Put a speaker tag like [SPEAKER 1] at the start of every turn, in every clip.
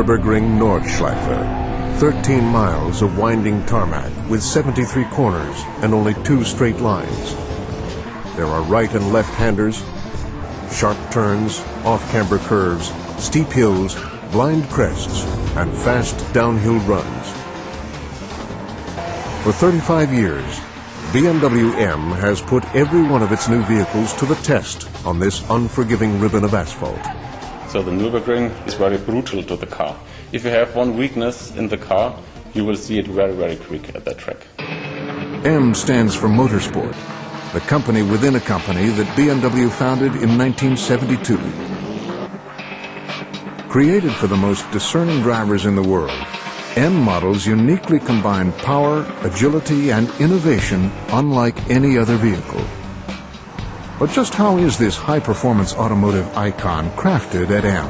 [SPEAKER 1] Nürburgring Nordschleife, 13 miles of winding tarmac with 73 corners and only 2 straight lines. There are right and left-handers, sharp turns, off-camber curves, steep hills, blind crests, and fast downhill runs. For 35 years, BMW M has put every one of its new vehicles to the test on this unforgiving ribbon of asphalt.
[SPEAKER 2] So the Nürburgring is very brutal to the car. If you have one weakness in the car, you will see it very, very quick at that track.
[SPEAKER 1] M stands for Motorsport, the company within a company that BMW founded in 1972. Created for the most discerning drivers in the world, M models uniquely combine power, agility, and innovation unlike any other vehicle. But just how is this high-performance automotive icon crafted at M?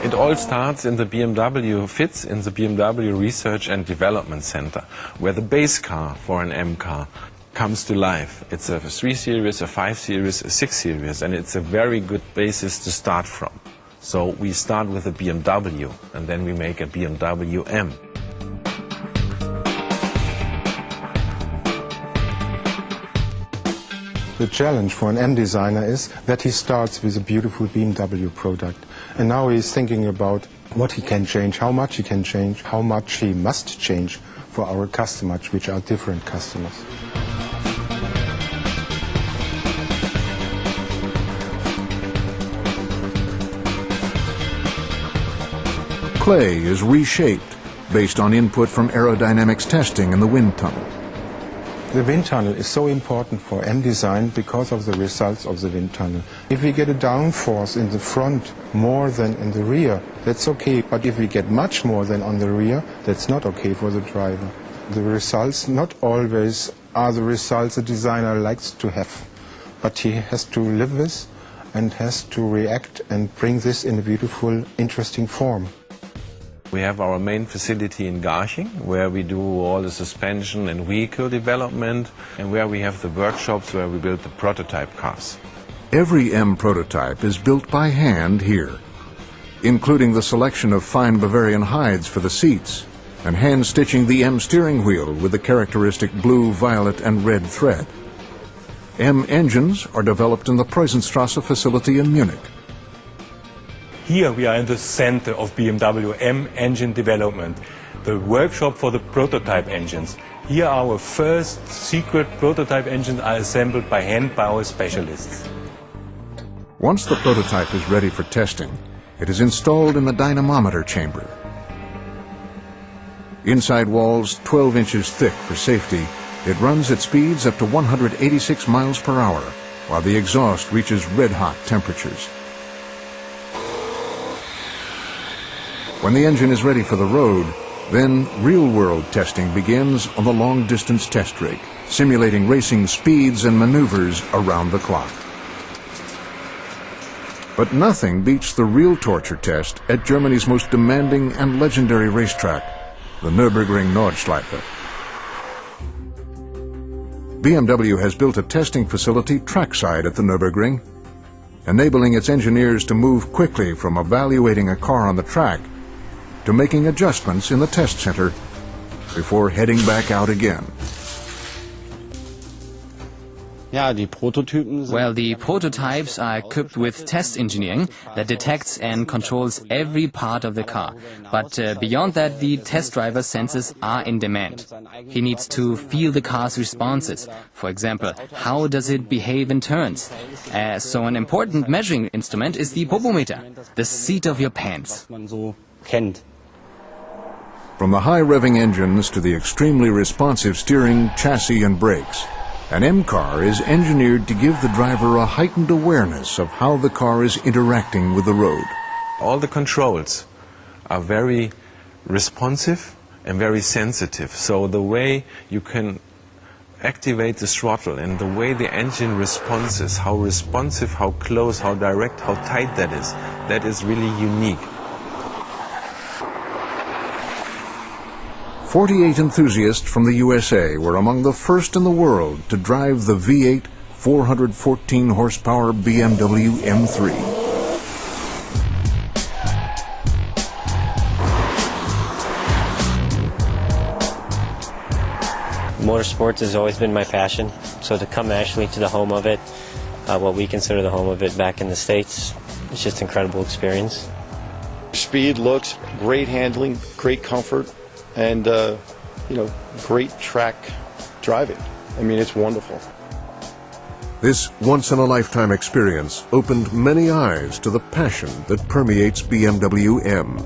[SPEAKER 3] It all starts in the BMW FITS, in the BMW Research and Development Center, where the base car for an M car comes to life. It's a 3 Series, a 5 Series, a 6 Series, and it's a very good basis to start from. So we start with a BMW, and then we make a BMW M.
[SPEAKER 4] The challenge for an M designer is that he starts with a beautiful BMW product. And now he's thinking about what he can change, how much he can change, how much he must change for our customers, which are different customers.
[SPEAKER 1] Clay is reshaped based on input from aerodynamics testing in the wind tunnel.
[SPEAKER 4] The wind tunnel is so important for M design because of the results of the wind tunnel. If we get a downforce in the front more than in the rear, that's okay. But if we get much more than on the rear, that's not okay for the driver. The results not always are the results the designer likes to have. But he has to live with and has to react and bring this in a beautiful, interesting form.
[SPEAKER 3] We have our main facility in Garching, where we do all the suspension and vehicle development, and where we have the workshops where we build the prototype cars.
[SPEAKER 1] Every M prototype is built by hand here, including the selection of fine Bavarian hides for the seats and hand-stitching the M steering wheel with the characteristic blue, violet, and red thread. M engines are developed in the Preußenstraße facility in Munich.
[SPEAKER 5] Here we are in the center of BMW M engine development, the workshop for the prototype engines. Here our first secret prototype engines are assembled by hand power specialists.
[SPEAKER 1] Once the prototype is ready for testing, it is installed in the dynamometer chamber. Inside walls 12 inches thick for safety, it runs at speeds up to 186 miles per hour, while the exhaust reaches red-hot temperatures. When the engine is ready for the road, then real-world testing begins on the long-distance test rig, simulating racing speeds and maneuvers around the clock. But nothing beats the real torture test at Germany's most demanding and legendary racetrack, the Nürburgring Nordschleife. BMW has built a testing facility trackside at the Nürburgring, enabling its engineers to move quickly from evaluating a car on the track to making adjustments in the test center before heading back out again.
[SPEAKER 6] Well, the prototypes are equipped with test engineering that detects and controls every part of the car. But beyond that, the test driver's senses are in demand. He needs to feel the car's responses. For example, how does it behave in turns? So an important measuring instrument is the popometer, the seat of your pants.
[SPEAKER 1] From the high-revving engines to the extremely responsive steering, chassis, and brakes, an M car is engineered to give the driver a heightened awareness of how the car is interacting with the road.
[SPEAKER 3] All the controls are very responsive and very sensitive. So the way you can activate the throttle and the way the engine responds, how responsive, how close, how direct, how tight that is really unique.
[SPEAKER 1] 48 enthusiasts from the USA were among the first in the world to drive the V8 414 horsepower BMW M3.
[SPEAKER 7] Motorsports has always been my passion, so to come actually to the home of it, what we consider the home of it back in the States, it's just an incredible experience.
[SPEAKER 8] Speed, looks, great handling, great comfort, and great track driving. I mean, it's wonderful.
[SPEAKER 1] This once-in-a-lifetime experience opened many eyes to the passion that permeates BMW M.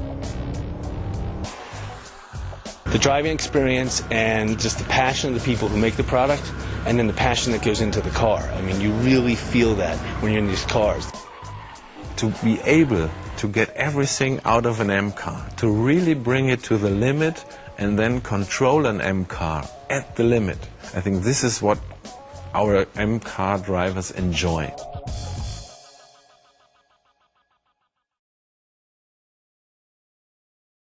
[SPEAKER 9] The driving experience and just the passion of the people who make the product, and then the passion that goes into the car. I mean, you really feel that when you're in these cars.
[SPEAKER 3] To be able to get everything out of an M car, to really bring it to the limit and then control an M car at the limit. I think this is what our M car drivers enjoy.